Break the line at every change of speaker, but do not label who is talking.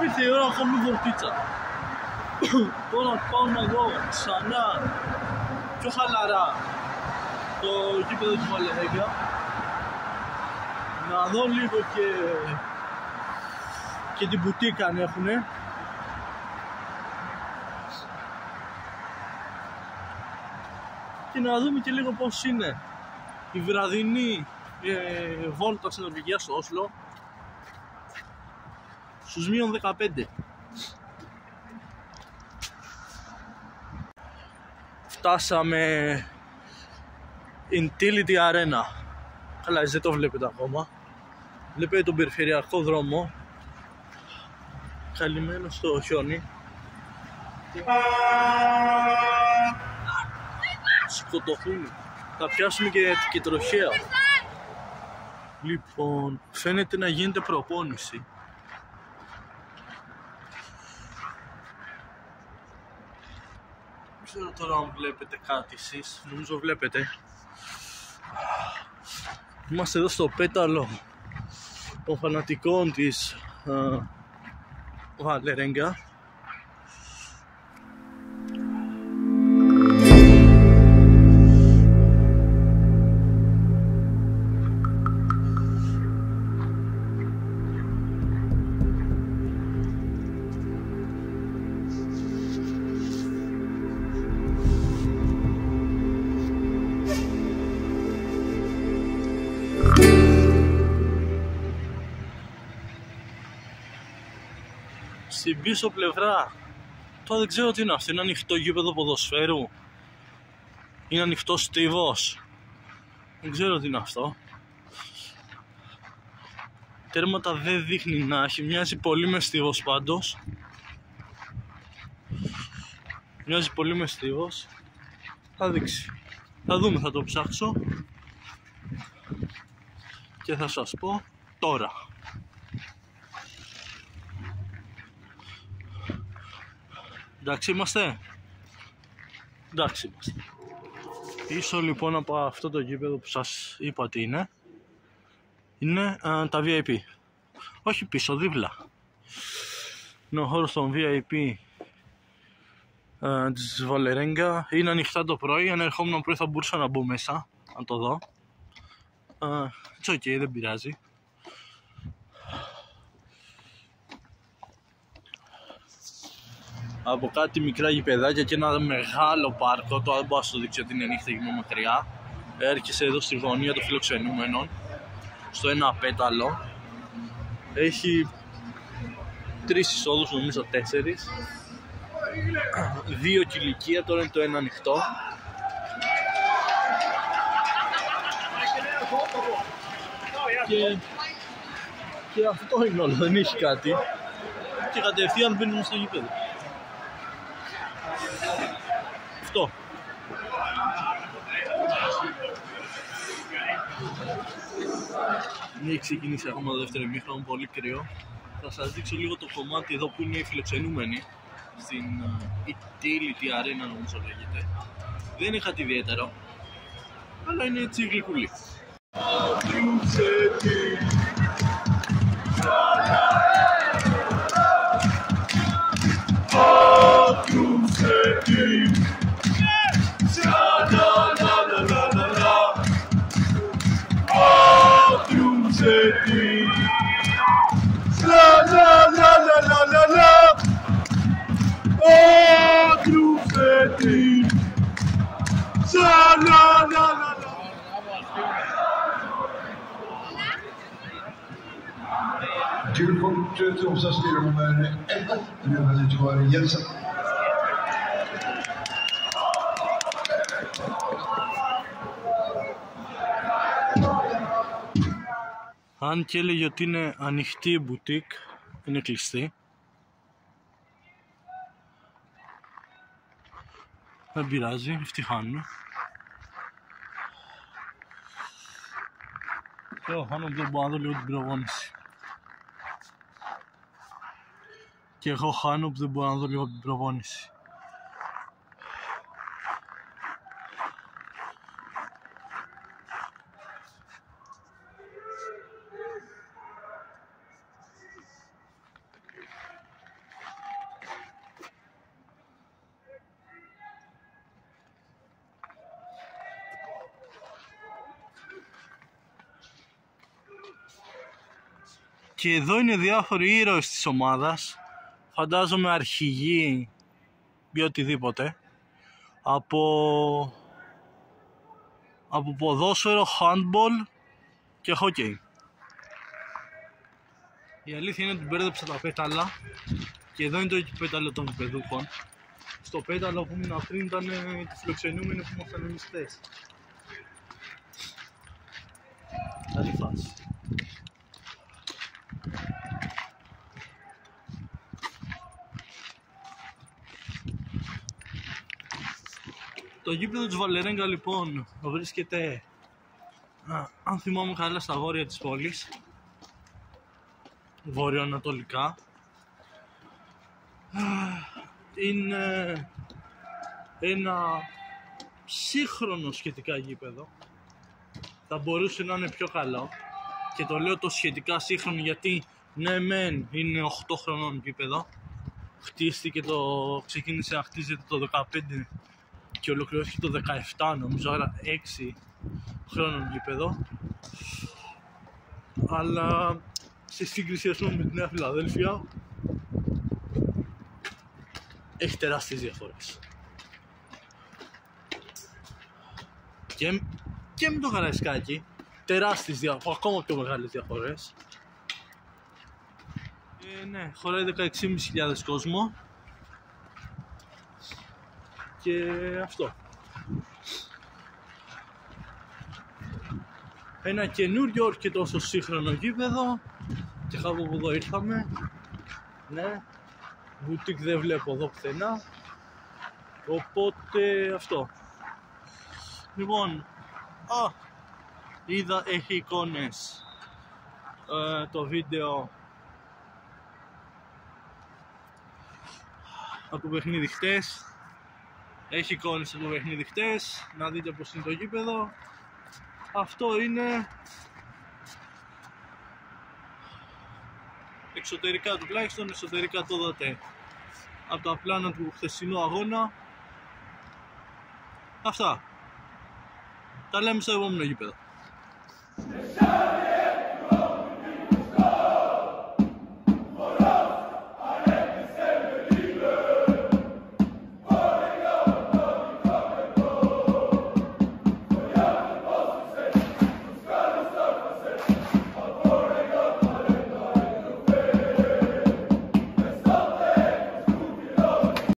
Ήρθε η ώρα να κάνουμε βορτίτσα. Τώρα πάω να δω ξανά πιο χαλαρά το γήπεδο του Βαλερέγκα. Να δω λίγο και την μπουτίκα αν έχουνε. Και να δούμε και λίγο πώς είναι η βραδινή βόλτα στην Νορβηγία στο Όσλο στους μείον 15. Φτάσαμε Intility Arena. Καλά, εσείς δεν το βλέπετε ακόμα. Βλέπετε τον περιφερειακό δρόμο καλυμμένο στο χιόνι. Σκοτωθούν. Θα πιάσουμε και τροχέα. Λοιπόν, φαίνεται να γίνεται προπόνηση. Δεν ξέρω τώρα αν βλέπετε κάτι εσείς. Νομίζω βλέπετε. Είμαστε εδώ στο πέταλο των φανατικών της Βαλερέγκα. Στην πίσω πλευρά, τώρα δεν ξέρω τι είναι αυτό, είναι ανοιχτό γήπεδο ποδοσφαίρου, είναι ανοιχτό στίβος, δεν ξέρω τι είναι αυτό. Τέρματα δεν δείχνει να έχει, μοιάζει πολύ με στίβος πάντως. Μοιάζει πολύ με στίβος, θα δείξει, θα δούμε, θα το ψάξω και θα σας πω τώρα. Εντάξει είμαστε. Εντάξει είμαστε. Πίσω λοιπόν από αυτό το γήπεδο που σας είπα τι είναι, είναι τα VIP. Όχι πίσω, δίπλα. Είναι ο χώρος των VIP της Βαλερέγκα. Είναι ανοιχτά το πρωί, αν ερχόμουν πρωί θα μπορούσα να μπω μέσα, να το δω. It's ok, δεν πειράζει. Από κάτι μικρά γηπεδάκια και ένα μεγάλο πάρκο, το δεν μπορώ να σου δείξω ότι είναι νύχτα και μακριά. Έρχεσαι εδώ στη γωνία των φιλοξενούμενων, στο ένα πέταλο. Έχει 3 εισόδους, νομίζω 4. 2 κηλικία, τώρα είναι το ένα ανοιχτό. Και αυτό είναι όλο, δεν έχει κάτι. Και κατευθείαν μπαίνουμε στο γήπεδο. Αυτό. Δεν έχει ξεκινήσει ακόμα το δεύτερο ημίχρονο, πολύ κρύο. Θα σας δείξω λίγο το κομμάτι εδώ που είναι οι φιλοξενούμενοι στην Intility Arena, νομίζω λέγεται. Δεν είναι κάτι ιδιαίτερο, αλλά είναι έτσι γλυκούλη.
Tydepunkt Tromsø spiller nummer 11, nummer 22 Jensen.
Αν και έλεγε ότι είναι ανοιχτή η μπουτίκ, είναι κλειστή. Δεν πειράζει, ευτυχάνουμε. Και εγώ χάνω που δεν μπορώ να δω λίγο την προπόνηση. Και εγώ χάνω που δεν μπορώ να δω λίγο την προπόνηση. Και εδώ είναι διάφοροι ήρωες της ομάδας. Φαντάζομαι αρχηγοί ή οτιδήποτε. Από ποδόσφαιρο, handball και hockey. Η αλήθεια είναι ότι μπέρδεψα τα πέταλα. Και εδώ είναι το πέταλο των παιδούχων. Στο πέταλο που ήμουν πριν ήταν οι φιλοξενούμενοι που ήμασταν εμείς χθες. Καλή φάση. Το γήπεδο της Βαλερέγκα λοιπόν βρίσκεται, αν θυμάμαι καλά, στα βόρεια της πόλης, βορειοανατολικά. Είναι ένα σύγχρονο σχετικά γήπεδο. Θα μπορούσε να είναι πιο καλό. Και το λέω το σχετικά σύγχρονο γιατί ναι μεν είναι 8 χρονών γήπεδο. Ξεκίνησε να χτίζεται το 15 και ολοκληρώθηκε το 17 νομίζω, άρα 6 χρόνων γήπεδο. Αλλά σε σύγκριση ας πούμε με τη Νέα Φιλαδέλφια έχει τεράστιες διαφορές. Και με το Καραϊσκάκι τεράστιες διαφορές, ακόμα πιο μεγάλες διαφορές. Ναι, χωράει 16.500 κόσμο. Και αυτό. Ένα καινούριο και τόσο σύγχρονο γήπεδο. Και από εδώ ήρθαμε. Ναι. Μπουτίκ δεν βλέπω εδώ πουθενά. Οπότε αυτό. Λοιπόν, είδα, έχει εικόνες το βίντεο από το παιχνίδι χτες. Έχει εικόνες από το παιχνίδι χτες. Να δείτε πως είναι το γήπεδο. Αυτό είναι εξωτερικά τουλάχιστον, εσωτερικά το είδατε από τα πλάνα του χθεσινού αγώνα. Αυτά. Τα λέμε στο επόμενο γήπεδο.